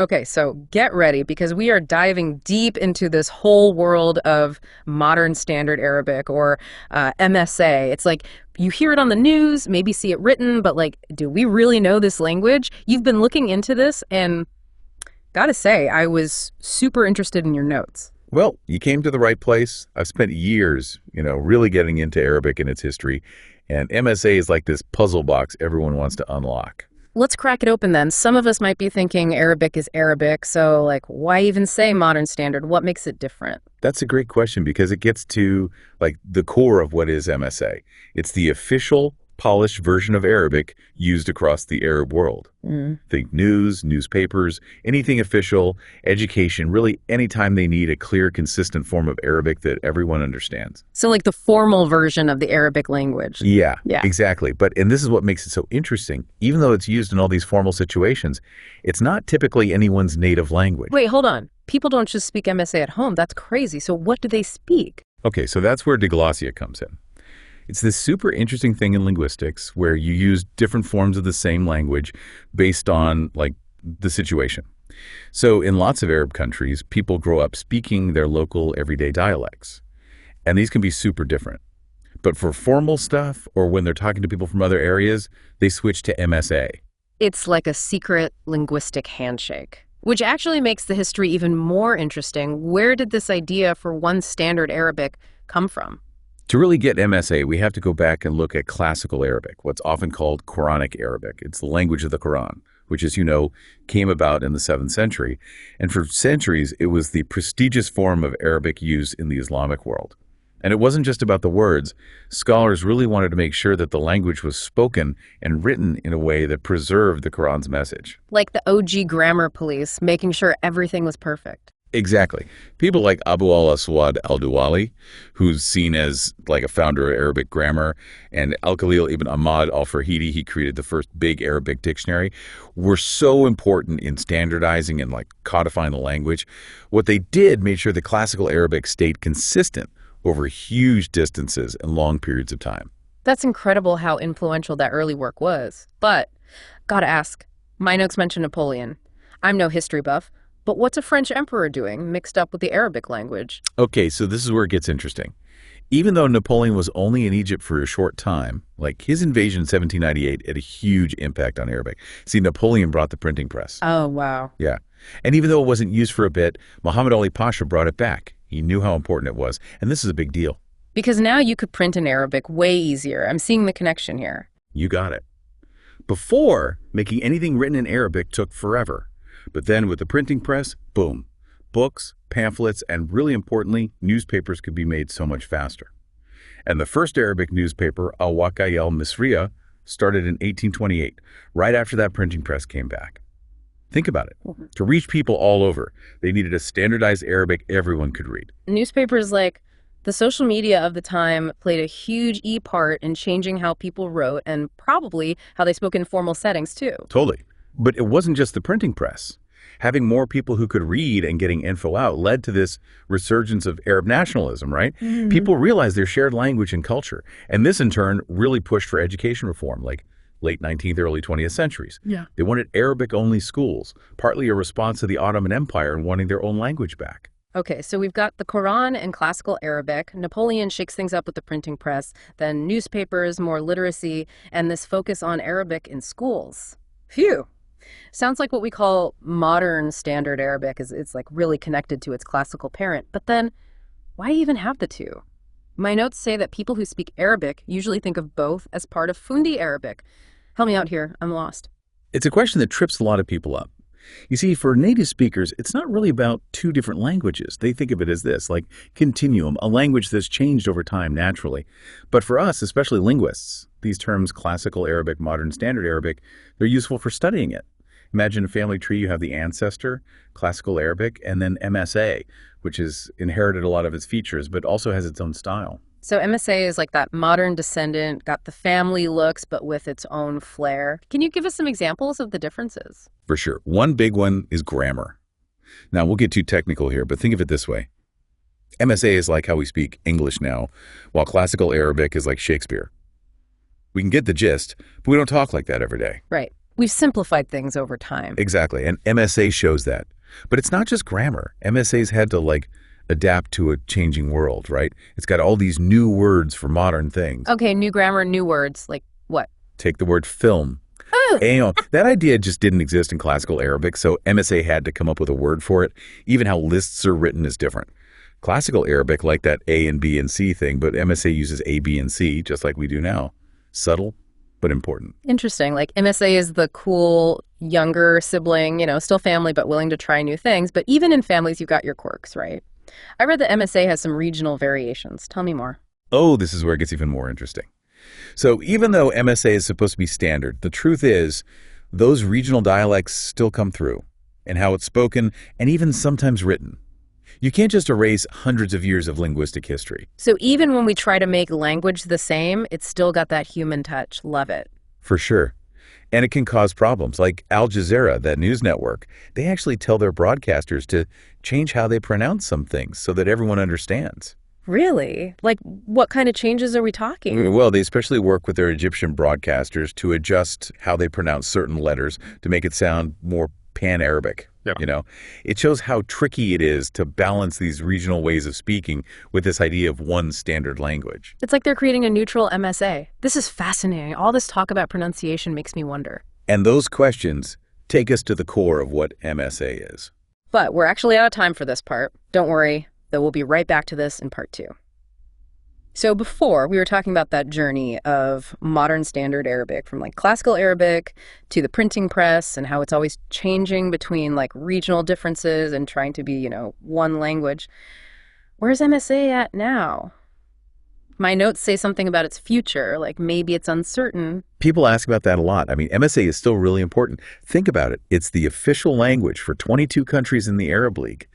Okay, so get ready because we are diving deep into this whole world of modern standard Arabic or MSA. It's like you hear it on the news, maybe see it written, but like, do we really know this language? You've been looking into this, and gotta say, I was super interested in your notes. Well, you came to the right place. I've spent years, really getting into Arabic and its history, and MSA is like this puzzle box everyone wants to unlock. Let's crack it open then. Some of us might be thinking Arabic is Arabic, so like, why even say modern standard? What makes it different? That's a great question because it gets to like the core of what is MSA. It's the official polished version of Arabic used across the Arab world. Think news, newspapers, anything official, education, really anytime they need a clear, consistent form of Arabic that everyone understands. So like the formal version of the Arabic language. Yeah, Yeah. exactly. And this is what makes it so interesting. Even though it's used in all these formal situations, it's not typically anyone's native language. Wait, hold on. People don't just speak MSA at home. That's crazy. So what do they speak? Okay, so that's where diglossia comes in. It's this super interesting thing in linguistics where you use different forms of the same language based on like the situation. So in lots of Arab countries, people grow up speaking their local everyday dialects, and these can be super different. But for formal stuff or when they're talking to people from other areas, they switch to MSA. It's like a secret linguistic handshake, which actually makes the history even more interesting. Where did this idea for one standard Arabic come from? To really get MSA, we have to go back and look at classical Arabic, what's often called Quranic Arabic. It's the language of the Quran, which, as you know, came about in the 7th century. And for centuries, it was the prestigious form of Arabic used in the Islamic world. And it wasn't just about the words. Scholars really wanted to make sure that the language was spoken and written in a way that preserved the Quran's message. Like the OG grammar police, making sure everything was perfect. Exactly. People like Abu al-Aswad al-Duwali, who's seen as like a founder of Arabic grammar, and Al-Khalil ibn Ahmad al-Farhidi, he created the first big Arabic dictionary, were so important in standardizing and like codifying the language. What they did made sure the classical Arabic stayed consistent over huge distances and long periods of time. That's incredible how influential that early work was. But, gotta ask, my notes mention Napoleon. I'm no history buff. But what's a French emperor doing mixed up with the Arabic language? Okay, so this is where it gets interesting. Even though Napoleon was only in Egypt for a short time, like his invasion in 1798 had a huge impact on Arabic. See, Napoleon brought the printing press. Oh, wow. Yeah. And even though it wasn't used for a bit, Muhammad Ali Pasha brought it back. He knew how important it was. And this is a big deal. Because now you could print in Arabic way easier. I'm seeing the connection here. You got it. Before, making anything written in Arabic took forever. But then with the printing press, boom. Books, pamphlets, and really importantly, newspapers could be made so much faster. And the first Arabic newspaper, Al-Waqai al-Misriya, started in 1828, right after that printing press came back. Think about it. To reach people all over, they needed a standardized Arabic everyone could read. Newspapers like the social media of the time played a huge part in changing how people wrote and probably how they spoke in formal settings too. Totally. But it wasn't just the printing press. Having more people who could read and getting info out led to this resurgence of Arab nationalism, right? People realized their shared language and culture. And this, in turn, really pushed for education reform, like late 19th, early 20th centuries. Yeah. They wanted Arabic-only schools, partly a response to the Ottoman Empire and wanting their own language back. Okay, so we've got the Quran and classical Arabic. Napoleon shakes things up with the printing press, then newspapers, more literacy, and this focus on Arabic in schools. Phew. Sounds like what we call modern standard Arabic it's like really connected to its classical parent. But then, why even have the two? My notes say that people who speak Arabic usually think of both as part of Fundi Arabic. Help me out here. I'm lost. It's a question that trips a lot of people up. You see, for native speakers, it's not really about two different languages. They think of it as this, like continuum, a language that's changed over time naturally. But for us, especially linguists, these terms, classical Arabic, modern standard Arabic, they're useful for studying it. Imagine a family tree, you have the ancestor, classical Arabic, and then MSA, which has inherited a lot of its features, but also has its own style. So MSA is like that modern descendant, got the family looks, but with its own flair. Can you give us some examples of the differences? For sure. One big one is grammar. Now, we'll get too technical here, but think of it this way. MSA is like how we speak English now, while classical Arabic is like Shakespeare. We can get the gist, but we don't talk like that every day. Right. We've simplified things over time. Exactly, and MSA shows that. But it's not just grammar. MSA's had to, adapt to a changing world, right? It's got all these new words for modern things. Okay, new grammar, new words. Like what? Take the word film. Aeon. That idea just didn't exist in classical Arabic, so MSA had to come up with a word for it. Even how lists are written is different. Classical Arabic like that A and B and C thing, but MSA uses A, B, and C just like we do now. Subtle, but important. Interesting. Like MSA is the cool younger sibling, still family, but willing to try new things. But even in families, you've got your quirks, right? I read that MSA has some regional variations. Tell me more. Oh, this is where it gets even more interesting. So even though MSA is supposed to be standard, the truth is those regional dialects still come through in how it's spoken and even sometimes written. You can't just erase hundreds of years of linguistic history. So even when we try to make language the same, it's still got that human touch. Love it. For sure. And it can cause problems. Like Al Jazeera, that news network, they actually tell their broadcasters to change how they pronounce some things so that everyone understands. Really? Like, what kind of changes are we talking? Well, they especially work with their Egyptian broadcasters to adjust how they pronounce certain letters to make it sound more pan-Arabic. Yeah. It shows how tricky it is to balance these regional ways of speaking with this idea of one standard language. It's like they're creating a neutral MSA. This is fascinating. All this talk about pronunciation makes me wonder. And those questions take us to the core of what MSA is. But we're actually out of time for this part. Don't worry, though we'll be right back to this in part 2. So before, we were talking about that journey of modern standard Arabic, from classical Arabic to the printing press, and how it's always changing between regional differences and trying to be, one language. Where's MSA at now? My notes say something about its future, like maybe it's uncertain. People ask about that a lot. I mean, MSA is still really important. Think about it. It's the official language for 22 countries in the Arab League.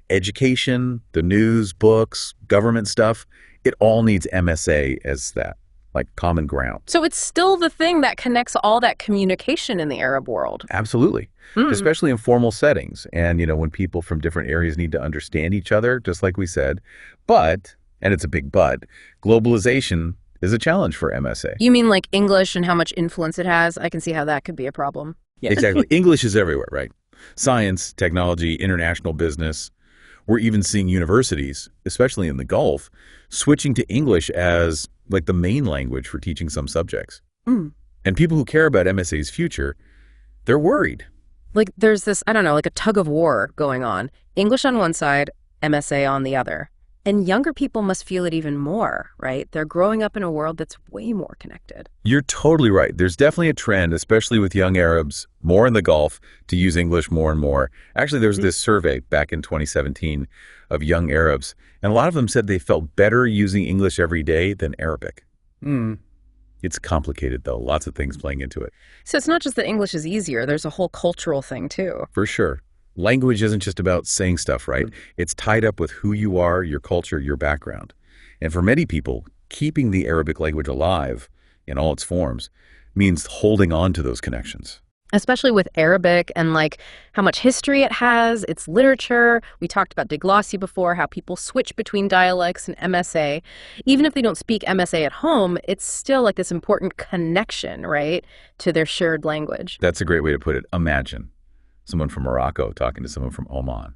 Education, the news, books, government stuff, it all needs MSA as that, common ground. So it's still the thing that connects all that communication in the Arab world. Absolutely. Especially in formal settings. And, when people from different areas need to understand each other, just like we said. But, and it's a big but, globalization is a challenge for MSA. You mean like English and how much influence it has? I can see how that could be a problem. Yeah. Exactly. English is everywhere, right? Science, technology, international business. We're even seeing universities, especially in the Gulf, switching to English as the main language for teaching some subjects. And people who care about MSA's future, they're worried. There's this, a tug of war going on. English on one side, MSA on the other. And younger people must feel it even more, right? They're growing up in a world that's way more connected. You're totally right. There's definitely a trend, especially with young Arabs, more in the Gulf, to use English more and more. Actually, there was this survey back in 2017 of young Arabs, and a lot of them said they felt better using English every day than Arabic. It's complicated, though. Lots of things playing into it. So it's not just that English is easier. There's a whole cultural thing, too. For sure. Language isn't just about saying stuff, right? It's tied up with who you are, your culture, your background. And for many people, keeping the Arabic language alive in all its forms means holding on to those connections. Especially with Arabic and how much history it has, its literature. We talked about diglossia before, how people switch between dialects and MSA. Even if they don't speak MSA at home, it's still this important connection, right, to their shared language. That's a great way to put it. Imagine someone from Morocco talking to someone from Oman.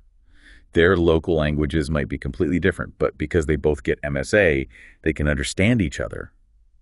Their local languages might be completely different, but because they both get MSA, they can understand each other.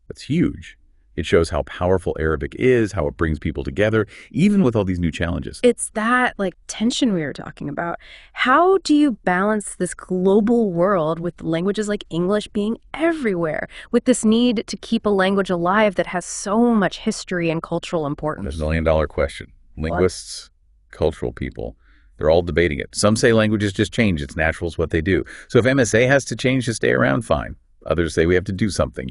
That's huge. It shows how powerful Arabic is, how it brings people together, even with all these new challenges. It's that tension we were talking about. How do you balance this global world with languages like English being everywhere, with this need to keep a language alive that has so much history and cultural importance? There's a million-dollar question. Linguists, cultural people, they're all debating it. Some say languages just change. It's natural, it's what they do. So if MSA has to change to stay around, fine. Others say we have to do something,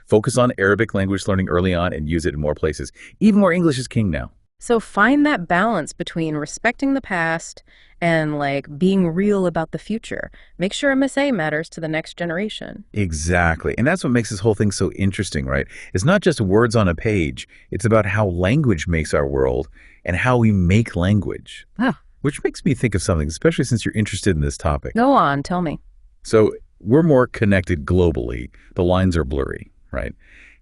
focus on Arabic language learning early on and use it in more places, even where English is king now. So find that balance between respecting the past and being real about the future. Make sure MSA matters to the next generation. Exactly. And that's what makes this whole thing so interesting, right? It's not just words on a page. It's about how language makes our world and how we make language. Which makes me think of something, especially since you're interested in this topic. Go on, tell me. So we're more connected globally. The lines are blurry, right?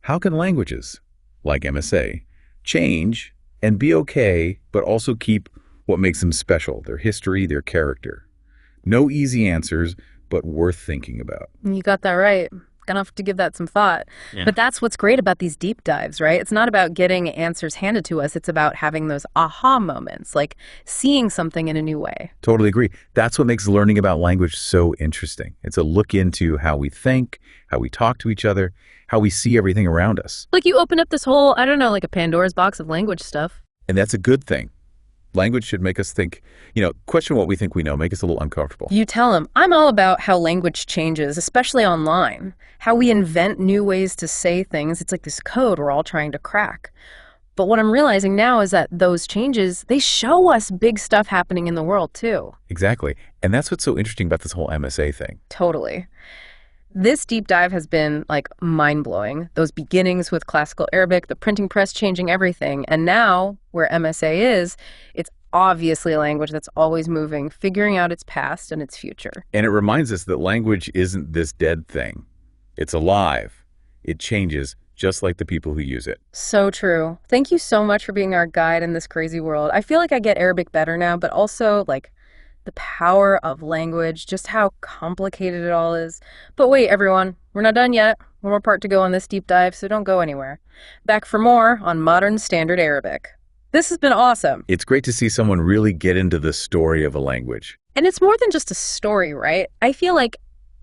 How can languages, like MSA, change and be okay, but also keep what makes them special, their history, their character. No easy answers, but worth thinking about. You got that right. Gonna have to give that some thought. Yeah. But that's what's great about these deep dives, right? It's not about getting answers handed to us. It's about having those aha moments, like seeing something in a new way. Totally agree. That's what makes learning about language so interesting. It's a look into how we think, how we talk to each other, how we see everything around us. Like you open up this whole, I don't know, like a Pandora's box of language stuff. And that's a good thing. Language should make us think, question what we think we know, make us a little uncomfortable. You tell them. I'm all about how language changes, especially online. How we invent new ways to say things. It's like this code we're all trying to crack. But what I'm realizing now is that those changes, they show us big stuff happening in the world too. Exactly. And that's what's so interesting about this whole MSA thing. Totally. This deep dive has been like mind-blowing. Those beginnings with classical Arabic, the printing press changing everything. And now, where MSA is, it's obviously a language that's always moving, figuring out its past and its future. And it reminds us that language isn't this dead thing. It's alive. It changes, just like the people who use it. So true. Thank you so much for being our guide in this crazy world. I feel like I get Arabic better now, but also like the power of language, just how complicated it all is. But wait, everyone, we're not done yet. One more part to go on this deep dive, so don't go anywhere. Back for more on Modern Standard Arabic. This has been awesome. It's great to see someone really get into the story of a language. And it's more than just a story, right? I feel like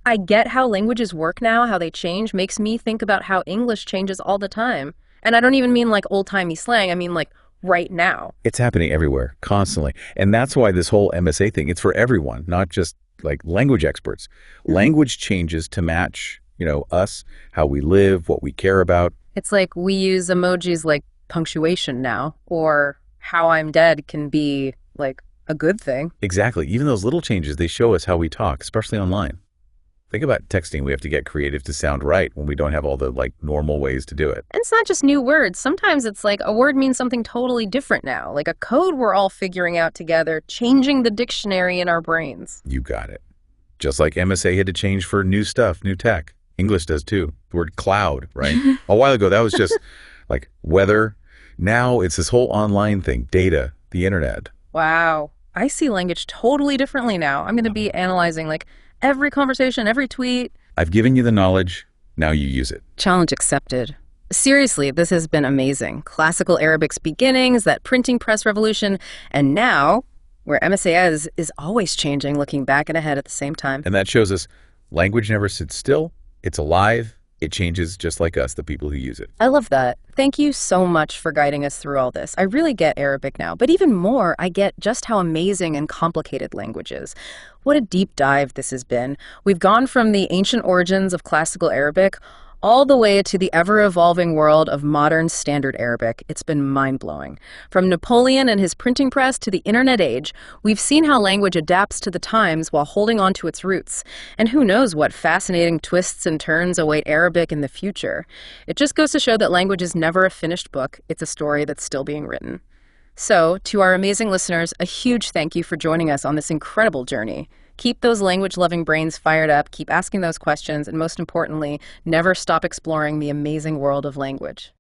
I get how languages work now, how they change, makes me think about how English changes all the time. And I don't even mean like old-timey slang, I mean like right now. It's happening everywhere, constantly. And that's why this whole MSA thing, it's for everyone, not just like language experts. Language changes to match, us, how we live, what we care about. It's like we use emojis like punctuation now, or how I'm dead can be like a good thing. Exactly. Even those little changes, they show us how we talk, especially online. Think about texting. We have to get creative to sound right when we don't have all the normal ways to do it. And it's not just new words. Sometimes it's like a word means something totally different now, like a code we're all figuring out together, changing the dictionary in our brains. You got it. Just like MSA had to change for new stuff, new tech. English does too. The word cloud, right? A while ago, that was just like weather. Now it's this whole online thing, data, the internet. Wow. I see language totally differently now. I'm going to be analyzing like every conversation, every tweet. I've given you the knowledge. Now you use it. Challenge accepted. Seriously, this has been amazing. Classical Arabic's beginnings, that printing press revolution, and now, where MSA is always changing, looking back and ahead at the same time. And that shows us language never sits still. It's alive. It changes just like us, the people who use it. I love that. Thank you so much for guiding us through all this. I really get Arabic now, but even more, I get just how amazing and complicated language is. What a deep dive this has been. We've gone from the ancient origins of classical Arabic all the way to the ever-evolving world of modern standard Arabic. It's been mind-blowing. From Napoleon and his printing press to the internet age, we've seen how language adapts to the times while holding on to its roots. And who knows what fascinating twists and turns await Arabic in the future. It just goes to show that language is never a finished book. It's a story that's still being written. So, to our amazing listeners, a huge thank you for joining us on this incredible journey. Keep those language-loving brains fired up, keep asking those questions, and most importantly, never stop exploring the amazing world of language.